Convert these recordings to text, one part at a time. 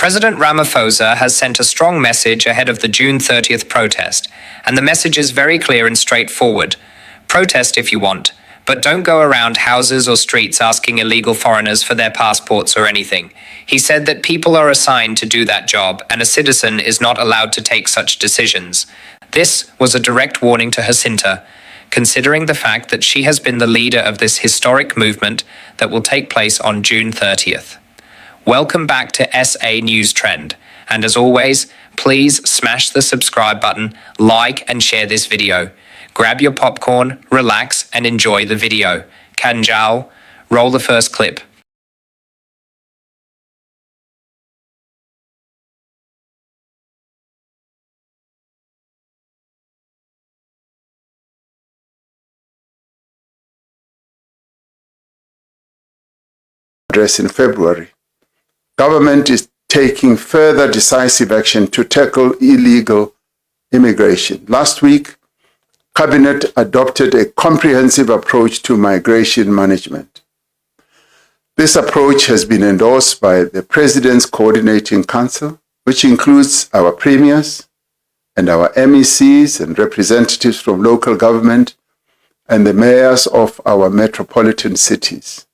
President Ramaphosa has sent a strong message ahead of the June 30th protest, and the message is very clear and straightforward. Protest if you want, but don't go around houses or streets asking illegal foreigners for their passports or anything. He said that people are assigned to do that job, and a citizen is not allowed to take such decisions. This was a direct warning to Jacinta, considering the fact that she has been the leader of this historic movement that will take place on June 30th. Welcome back to SA News Trend, and as always, please smash the subscribe button, like and share this video. Grab your popcorn, relax and enjoy the video. Kanjal, roll the first clip. Address in February. Government is taking further decisive action to tackle illegal immigration. Last week, Cabinet adopted a comprehensive approach to migration management. This approach has been endorsed by the President's Coordinating Council, which includes our premiers and our MECs and representatives from local government and the mayors of our metropolitan cities,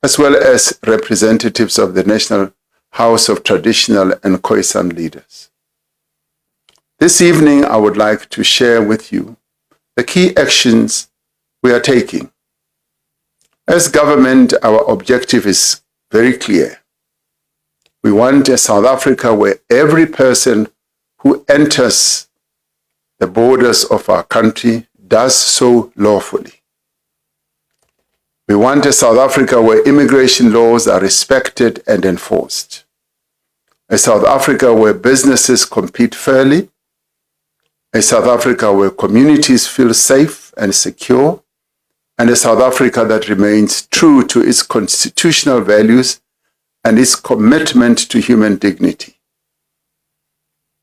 as well as representatives of the National House of Traditional and Khoisan leaders. This evening, I would like to share with you the key actions we are taking. As government, our objective is very clear. We want a South Africa where every person who enters the borders of our country does so lawfully. We want a South Africa where immigration laws are respected and enforced. A South Africa where businesses compete fairly. A South Africa where communities feel safe and secure. And a South Africa that remains true to its constitutional values and its commitment to human dignity.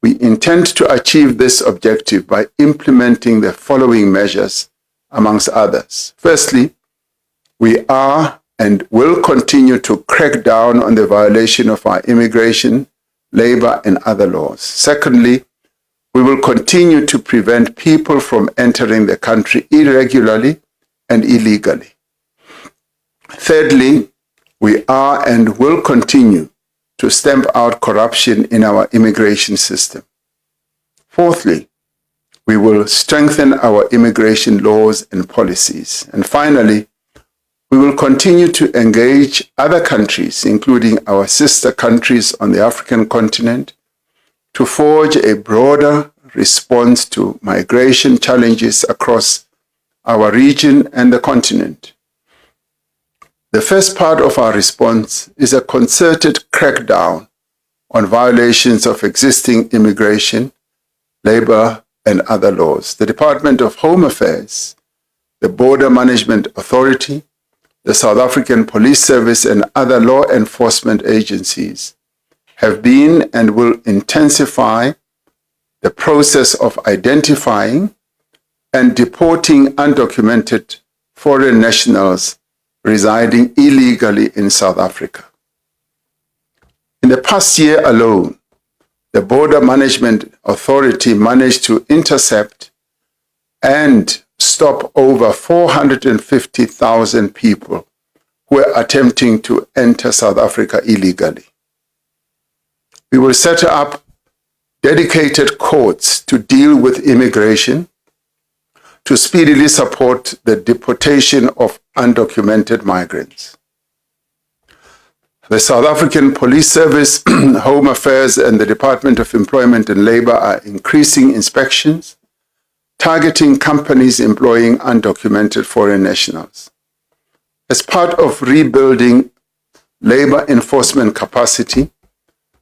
We intend to achieve this objective by implementing the following measures, amongst others. Firstly, we are and will continue to crack down on the violation of our immigration, labor, and other laws. Secondly, we will continue to prevent people from entering the country irregularly and illegally. Thirdly, we are and will continue to stamp out corruption in our immigration system. Fourthly, we will strengthen our immigration laws and policies. And finally, we will continue to engage other countries, including our sister countries on the African continent, to forge a broader response to migration challenges across our region and the continent. The first part of our response is a concerted crackdown on violations of existing immigration, labor, and other laws. The Department of Home Affairs, the Border Management Authority, the South African Police Service, and other law enforcement agencies have been and will intensify the process of identifying and deporting undocumented foreign nationals residing illegally in South Africa. In the past year alone, the Border Management Authority managed to intercept and stop over 450,000 people who were attempting to enter South Africa illegally. We will set up dedicated courts to deal with immigration, to speedily support the deportation of undocumented migrants. The South African Police Service, Home Affairs, and the Department of Employment and Labor are increasing inspections, targeting companies employing undocumented foreign nationals. As part of rebuilding labor enforcement capacity,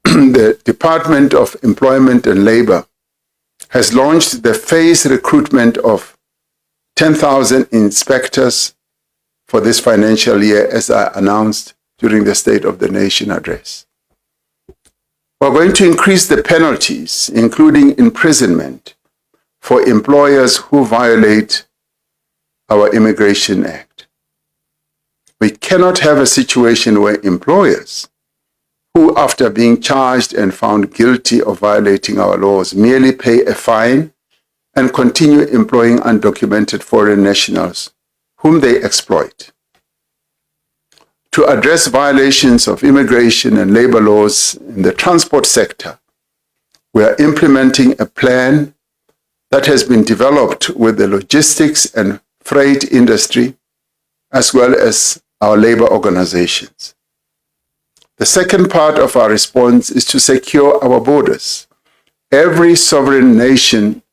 the Department of Employment and Labor has launched the phased recruitment of 10,000 inspectors for this financial year, as I announced during the State of the Nation address. We're going to increase the penalties, including imprisonment, for employers who violate our Immigration Act. We cannot have a situation where employers who, after being charged and found guilty of violating our laws, merely pay a fine and continue employing undocumented foreign nationals whom they exploit. To address violations of immigration and labor laws in the transport sector, we are implementing a plan that has been developed with the logistics and freight industry, as well as our labor organizations. The second part of our response is to secure our borders. Every sovereign nation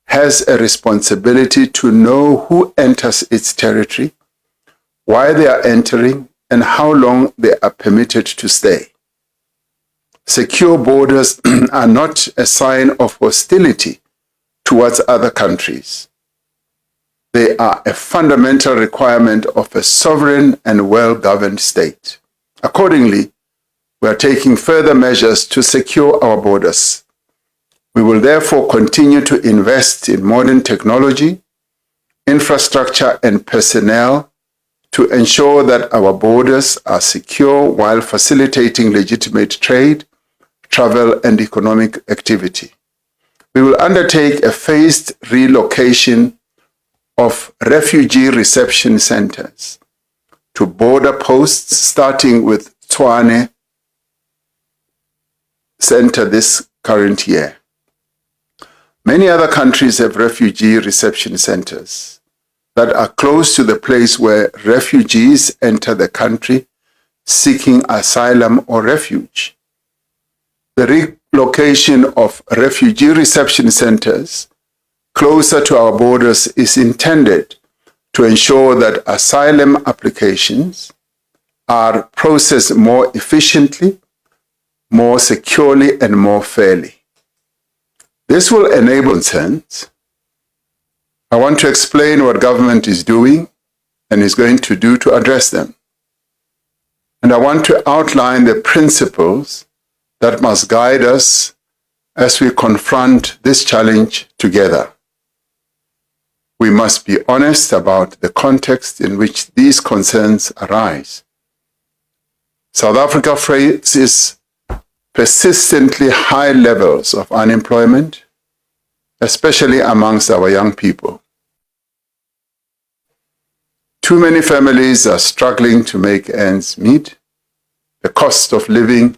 has a responsibility to know who enters its territory, why they are entering, and how long they are permitted to stay. Secure borders are not a sign of hostility towards other countries. They are a fundamental requirement of a sovereign and well-governed state. Accordingly, we are taking further measures to secure our borders. We will therefore continue to invest in modern technology, infrastructure, and personnel to ensure that our borders are secure while facilitating legitimate trade, travel, and economic activity. We will undertake a phased relocation of refugee reception centers to border posts, starting with Tshwane Center this current year. Many other countries have refugee reception centers that are close to the place where refugees enter the country seeking asylum or refuge. The relocation of refugee reception centers closer to our borders is intended to ensure that asylum applications are processed more efficiently, more securely, and more fairly. This will enable concerns. I want to explain what government is doing and is going to do to address them. And I want to outline the principles that must guide us as we confront this challenge together. We must be honest about the context in which these concerns arise. South Africa faces persistently high levels of unemployment, especially amongst our young people. Too many families are struggling to make ends meet. The cost of living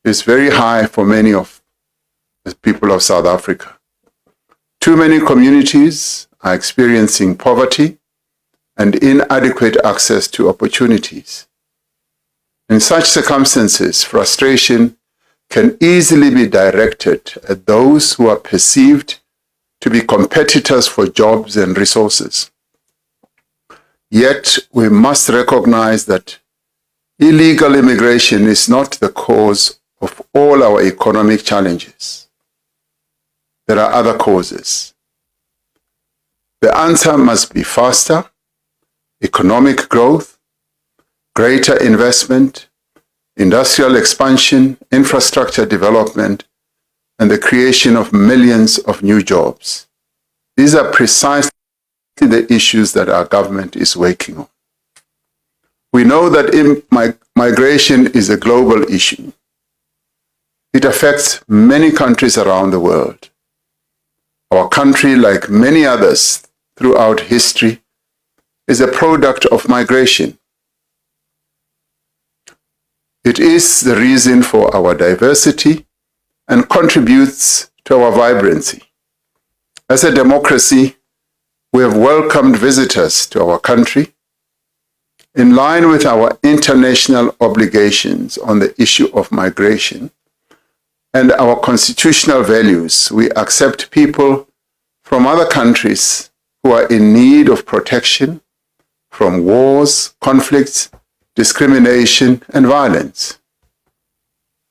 is very high for many of the people of South Africa. Too many communities are experiencing poverty and inadequate access to opportunities. In such circumstances, frustration can easily be directed at those who are perceived to be competitors for jobs and resources. Yet, we must recognize that illegal immigration is not the cause of all our economic challenges. There are other causes. The answer must be faster economic growth, greater investment, industrial expansion, infrastructure development, and the creation of millions of new jobs. These are precisely the issues that our government is working on. We know that migration is a global issue. It affects many countries around the world. Our country, like many others throughout history, is a product of migration. It is the reason for our diversity and contributes to our vibrancy. As a democracy, we have welcomed visitors to our country. In line with our international obligations on the issue of migration and our constitutional values, we accept people from other countries who are in need of protection from wars, conflicts, discrimination, and violence.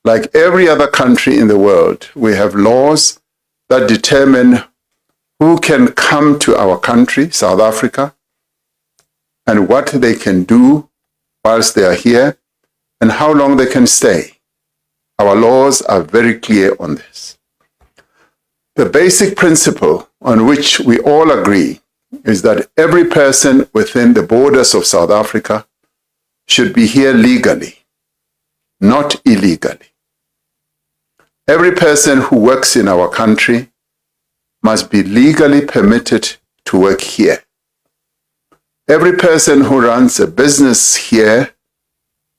Like every other country in the world, we have laws that determine who can come to our country, South Africa, and what they can do whilst they are here, and how long they can stay. Our laws are very clear on this. The basic principle on which we all agree is that every person within the borders of South Africa should be here legally. not illegally. Every person who works in our country must be legally permitted to work here. Every person who runs a business here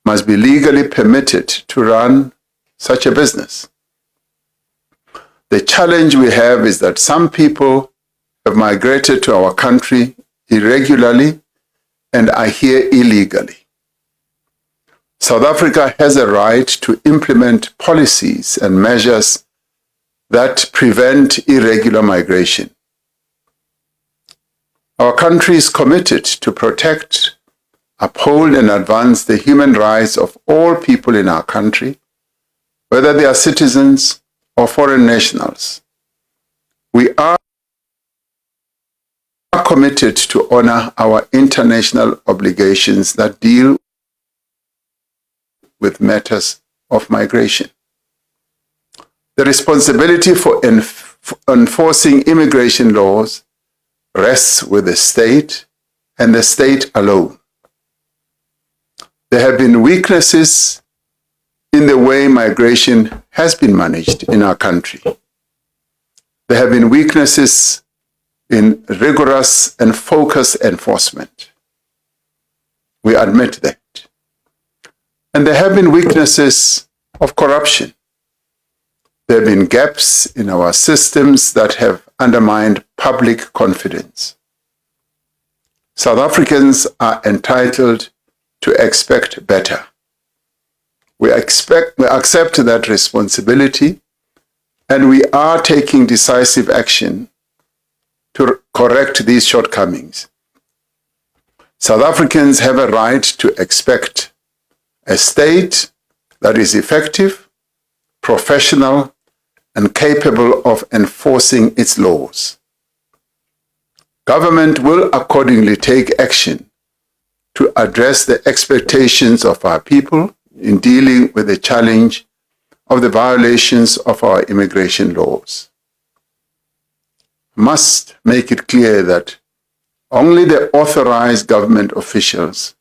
must be legally permitted to run such a business. The challenge we have is that some people have migrated to our country irregularly and are here illegally. South Africa has a right to implement policies and measures that prevent irregular migration. Our country is committed to protect, uphold, and advance the human rights of all people in our country, whether they are citizens or foreign nationals. We are committed to honor our international obligations that deal with matters of migration. The responsibility for enforcing immigration laws rests with the state and the state alone. There have been weaknesses in the way migration has been managed in our country. There have been weaknesses in rigorous and focused enforcement. We admit that. And there have been weaknesses of corruption. There have been gaps in our systems that have undermined public confidence. South Africans are entitled to expect better. We accept that responsibility, and we are taking decisive action to correct these shortcomings. South Africans have a right to expect a state that is effective, professional, and capable of enforcing its laws. Government will accordingly take action to address the expectations of our people in dealing with the challenge of the violations of our immigration laws. Must make it clear that only the authorized government officials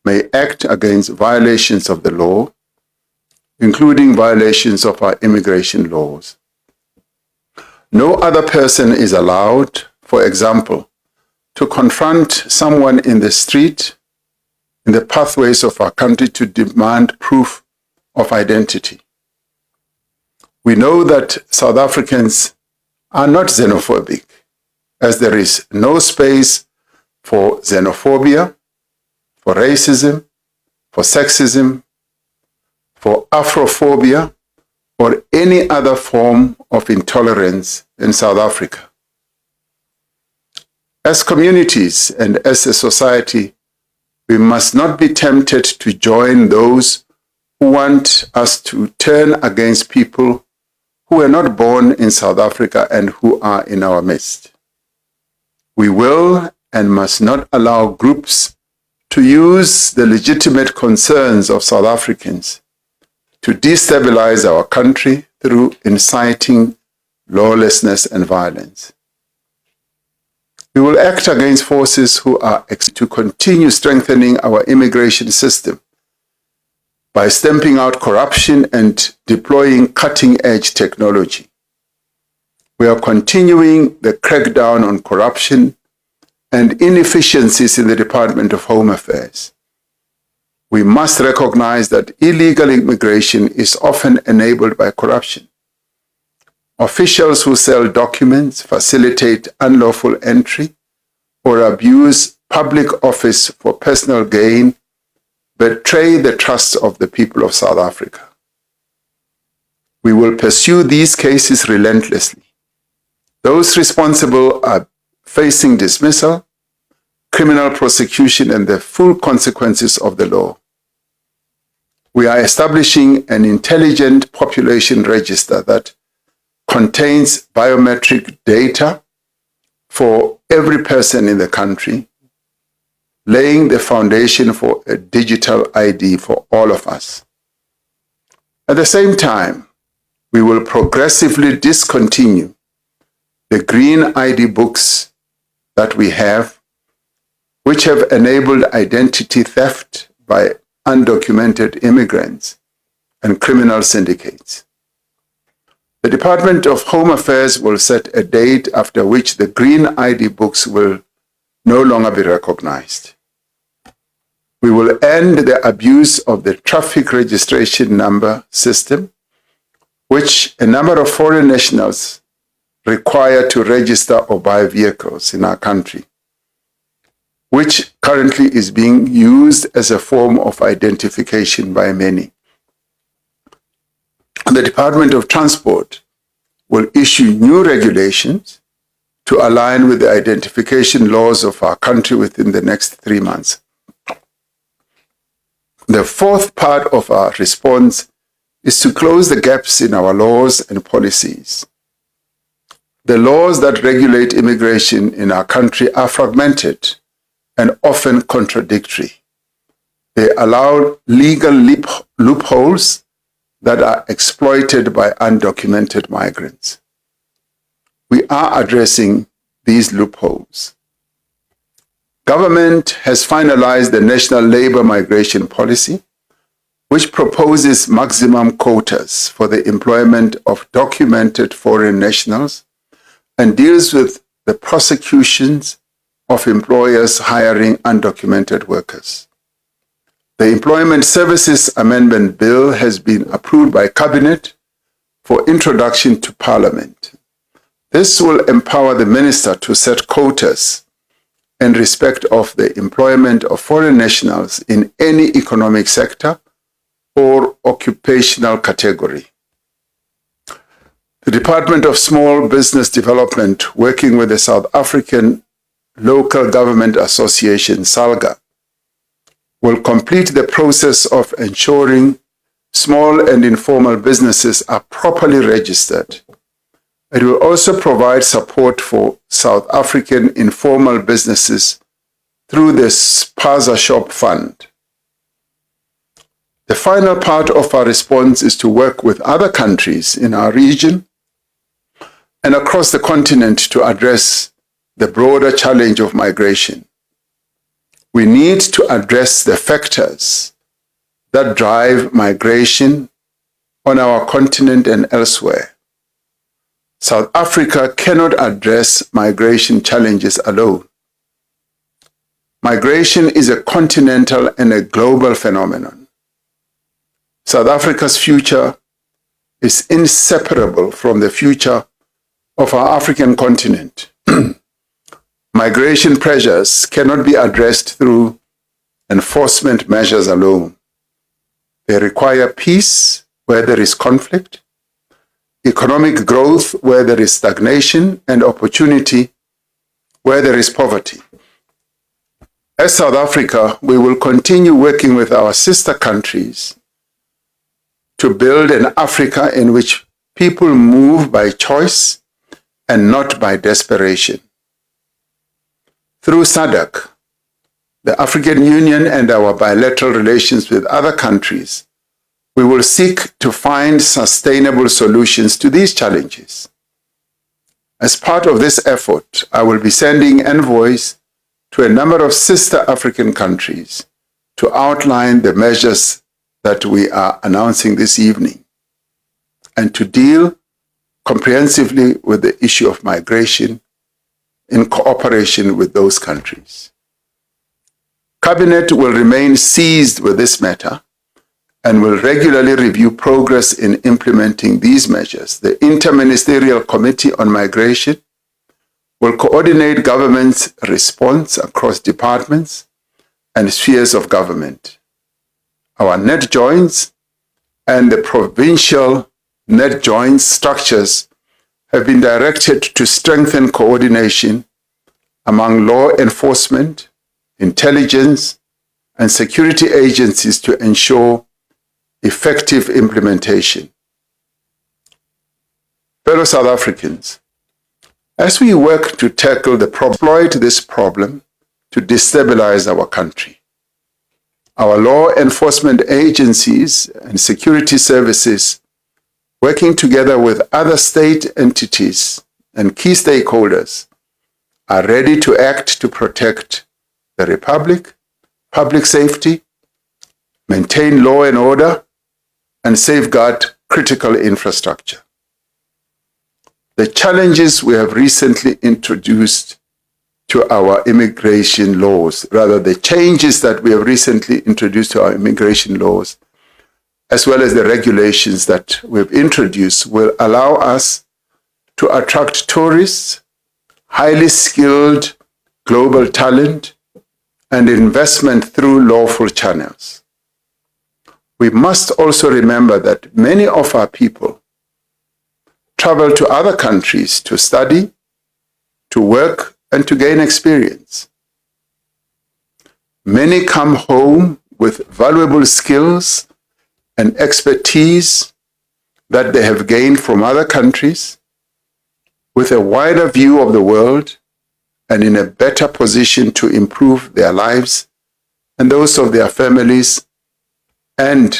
may act against violations of the law, including violations of our immigration laws. No other person is allowed, for example, to confront someone in the street, in the pathways of our country to demand proof of identity. We know that South Africans are not xenophobic, as there is no space for xenophobia, for racism, for sexism, for Afrophobia, or any other form of intolerance in South Africa. As communities and as a society, we must not be tempted to join those who want us to turn against people who were not born in South Africa and who are in our midst. We will and must not allow groups to use the legitimate concerns of South Africans to destabilize our country through inciting lawlessness and violence. We will act against forces who are to continue strengthening our immigration system by stamping out corruption and deploying cutting-edge technology. We are continuing the crackdown on corruption and inefficiencies in the Department of Home Affairs. We must recognize that illegal immigration is often enabled by corruption. Officials who sell documents, facilitate unlawful entry, or abuse public office for personal gain betray the trust of the people of South Africa. We will pursue these cases relentlessly. Those responsible are facing dismissal, criminal prosecution, and the full consequences of the law. We are establishing an intelligent population register that contains biometric data for every person in the country, laying the foundation for a digital ID for all of us. At the same time, we will progressively discontinue the green ID books that we have, which have enabled identity theft by undocumented immigrants, and criminal syndicates. The Department of Home Affairs will set a date after which the green ID books will no longer be recognized. We will end the abuse of the traffic registration number system, which a number of foreign nationals require to register or buy vehicles in our country, which currently is being used as a form of identification by many. The Department of Transport will issue new regulations to align with the identification laws of our country within the next 3 months. The fourth part of our response is to close the gaps in our laws and policies. The laws that regulate immigration in our country are fragmented and often contradictory. They allow legal loopholes that are exploited by undocumented migrants. We are addressing these loopholes. Government has finalized the National Labour Migration Policy, which proposes maximum quotas for the employment of documented foreign nationals and deals with the prosecutions of employers hiring undocumented workers. The Employment Services Amendment Bill has been approved by Cabinet for introduction to Parliament. This will empower the Minister to set quotas in respect of the employment of foreign nationals in any economic sector or occupational category. The Department of Small Business Development, working with the South African Local Government Association, SALGA, will complete the process of ensuring small and informal businesses are properly registered. It will also provide support for South African informal businesses through the Spaza Shop Fund. The final part of our response is to work with other countries in our region and across the continent to address the broader challenge of migration. We need to address the factors that drive migration on our continent and elsewhere. South Africa cannot address migration challenges alone. Migration is a continental and a global phenomenon. South Africa's future is inseparable from the future of our African continent. Migration pressures cannot be addressed through enforcement measures alone. They require peace where there is conflict, economic growth where there is stagnation, and opportunity where there is poverty. As South Africa, we will continue working with our sister countries to build an Africa in which people move by choice and not by desperation. Through SADC, the African Union, and our bilateral relations with other countries, we will seek to find sustainable solutions to these challenges. As part of this effort, I will be sending envoys to a number of sister African countries to outline the measures that we are announcing this evening and to deal comprehensively with the issue of migration in cooperation with those countries. Cabinet will remain seized with this matter and will regularly review progress in implementing these measures. The Interministerial Committee on Migration will coordinate government's response across departments and spheres of government. Our net joints and the provincial net joints structures have been directed to strengthen coordination among law enforcement, intelligence, and security agencies to ensure effective implementation. Fellow South Africans, as we work to tackle exploit this problem to destabilize our country, our law enforcement agencies and security services, working together with other state entities and key stakeholders, are ready to act to protect the Republic, public safety, maintain law and order, and safeguard critical infrastructure. The challenges we have recently introduced to our immigration laws, rather the changes that we have recently introduced to our immigration laws, as well as the regulations that we've introduced, will allow us to attract tourists, highly skilled global talent, and investment through lawful channels. We must also remember that many of our people travel to other countries to study, to work, and to gain experience. Many come home with valuable skills and expertise that they have gained from other countries, with a wider view of the world and in a better position to improve their lives and those of their families and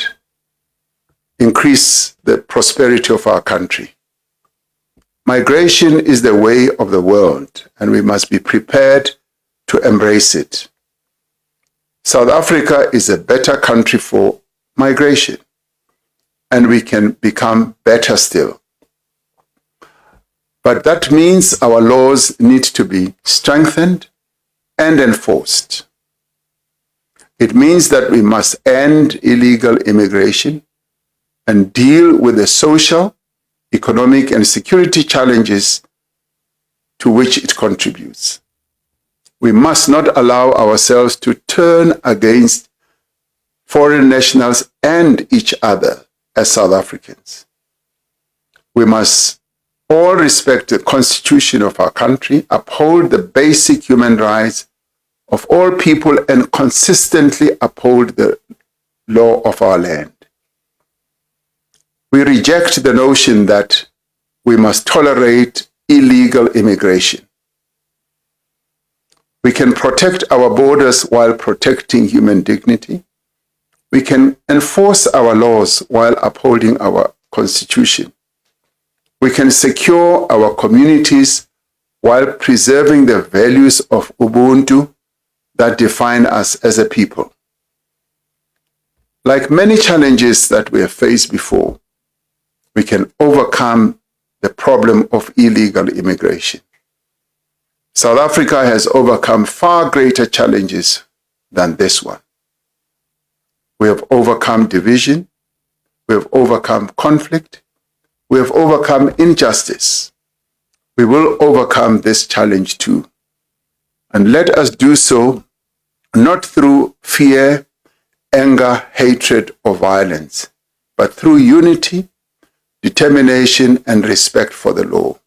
increase the prosperity of our country. Migration is the way of the world, and we must be prepared to embrace it. South Africa is a better country for migration, and we can become better still. But that means our laws need to be strengthened and enforced. It means that we must end illegal immigration and deal with the social, economic, and security challenges to which it contributes. We must not allow ourselves to turn against foreign nationals and each other as South Africans. We must all respect the Constitution of our country, uphold the basic human rights of all people, and consistently uphold the law of our land. We reject the notion that we must tolerate illegal immigration. We can protect our borders while protecting human dignity. We can enforce our laws while upholding our Constitution. We can secure our communities while preserving the values of Ubuntu that define us as a people. Like many challenges that we have faced before, we can overcome the problem of illegal immigration. South Africa has overcome far greater challenges than this one. We have overcome division, we have overcome conflict, we have overcome injustice. We will overcome this challenge too. And let us do so not through fear, anger, hatred, or violence, but through unity, determination, and respect for the law.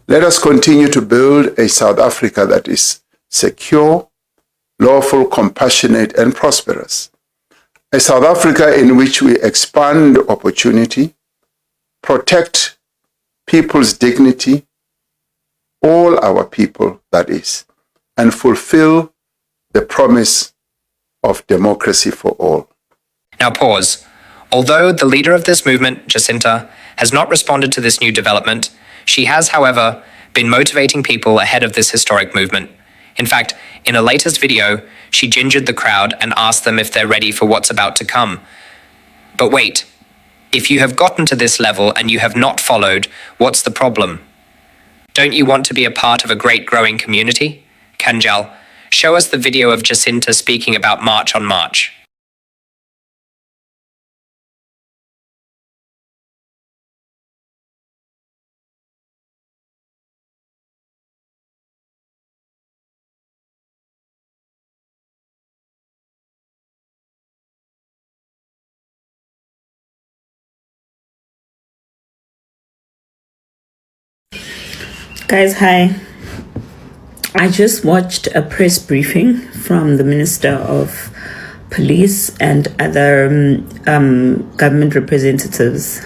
Let us continue to build a South Africa that is secure, lawful, compassionate, and prosperous. A South Africa in which we expand opportunity, protect people's dignity, all our people, that is, and fulfill the promise of democracy for all. Now pause. Although the leader of this movement, Jacinta, has not responded to this new development, she has, however, been motivating people ahead of this historic movement. In fact, in a latest video, she gingered the crowd and asked them if they're ready for what's about to come. But wait, if you have gotten to this level and you have not followed, what's the problem? Don't you want to be a part of a great growing community? Kanjal, show us the video of Jacinta speaking about March on March. Guys, hi. I just watched a press briefing from the Minister of Police and other government representatives.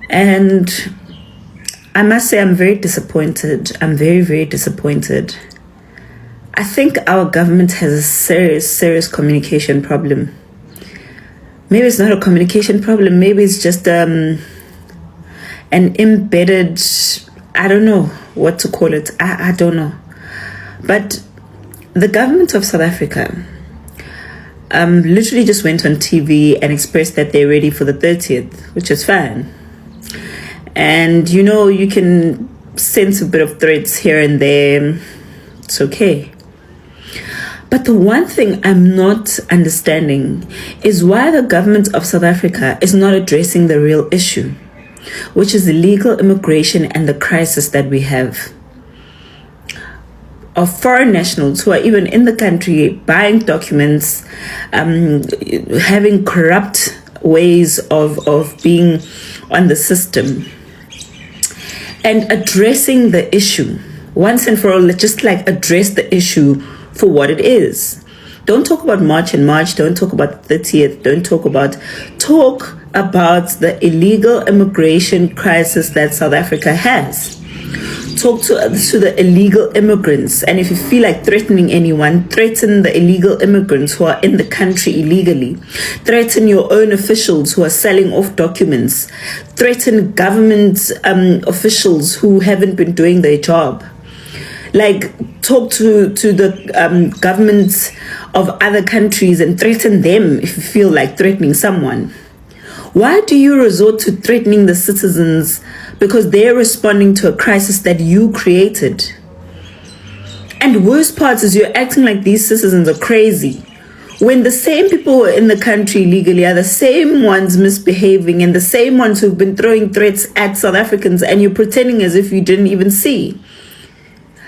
And I must say I'm very disappointed. I'm very, very disappointed. I think our government has a serious communication problem. Maybe it's not a communication problem. Maybe it's just an embedded, I don't know what to call it. I don't know. But the government of South Africa, literally just went on TV and expressed that they're ready for the 30th, which is fine. And you can sense a bit of threats here and there. It's okay. But the one thing I'm not understanding is why the government of South Africa is not addressing the real issue, which is illegal immigration and the crisis that we have of foreign nationals who are even in the country buying documents, having corrupt ways of being on the system, and addressing the issue once and for all. Just like address the issue for what it is. Don't talk about March and March. Don't talk about the 30th. Talk about the illegal immigration crisis that South Africa has. Talk to the illegal immigrants. And if you feel like threatening anyone, threaten the illegal immigrants who are in the country illegally. Threaten your own officials who are selling off documents. Threaten government officials who haven't been doing their job. Like, talk to the governments of other countries and threaten them if you feel like threatening someone. Why do you resort to threatening the citizens because they're responding to a crisis that you created? And worst part is you're acting like these citizens are crazy, when the same people who are in the country legally are the same ones misbehaving and the same ones who've been throwing threats at South Africans, and you're pretending as if you didn't even see.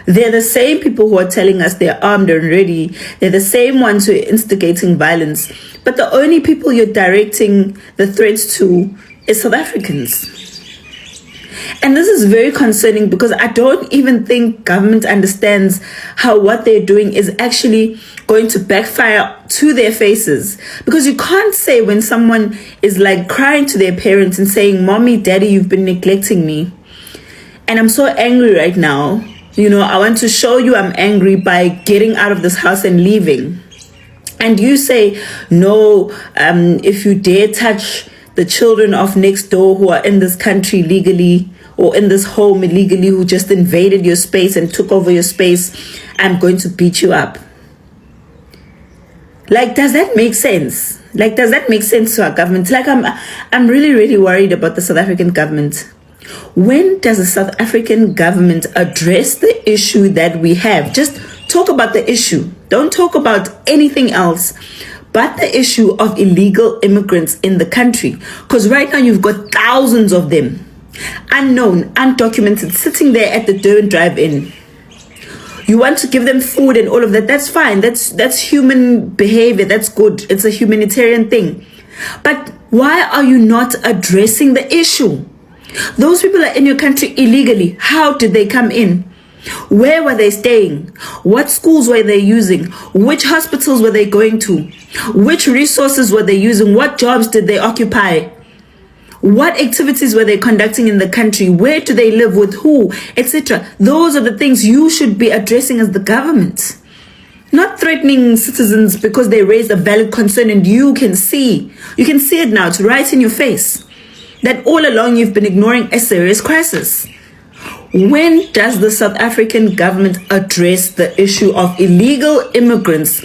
They're the same people who are telling us they're armed and ready. They're the same ones who are instigating violence. But the only people you're directing the threats to is South Africans. And this is very concerning because I don't even think government understands how what they're doing is actually going to backfire to their faces. Because you can't say when someone is like crying to their parents and saying, "Mommy, Daddy, you've been neglecting me. And I'm so angry right now. I want to show you I'm angry by getting out of this house and leaving." And you say, "No, if you dare touch the children of next door who are in this country legally or in this home illegally, who just invaded your space and took over your space, I'm going to beat you up." Like, does that make sense? Like, does that make sense to our government? Like, I'm really, really worried about the South African government. When does the South African government address the issue that we have? Just talk about the issue. Don't talk about anything else but the issue of illegal immigrants in the country. Because right now you've got thousands of them, unknown, undocumented, sitting there at the Durban drive-in. You want to give them food and all of that. That's fine. That's human behavior. That's good. It's a humanitarian thing. But why are you not addressing the issue? Those people are in your country illegally. How did they come in? Where were they staying? What schools were they using? Which hospitals were they going to? Which resources were they using? What jobs did they occupy? What activities were they conducting in the country? Where do they live, with who, etc.? Those are the things you should be addressing as the government. Not threatening citizens because they raised a valid concern and you can see it now. It's right in your face that all along you've been ignoring a serious crisis. When does the South African government address the issue of illegal immigrants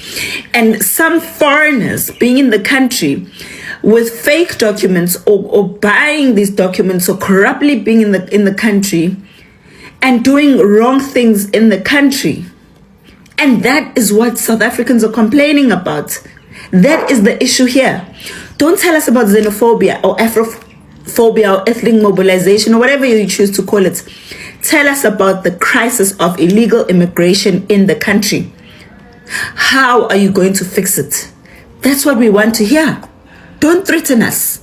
and some foreigners being in the country with fake documents or buying these documents or corruptly being in the country and doing wrong things in the country? And that is what South Africans are complaining about. That is the issue here. Don't tell us about xenophobia or Afrophobia or ethnic mobilization or whatever you choose to call it. Tell us about the crisis of illegal immigration in the country. How are you going to fix it? That's what we want to hear. Don't threaten us.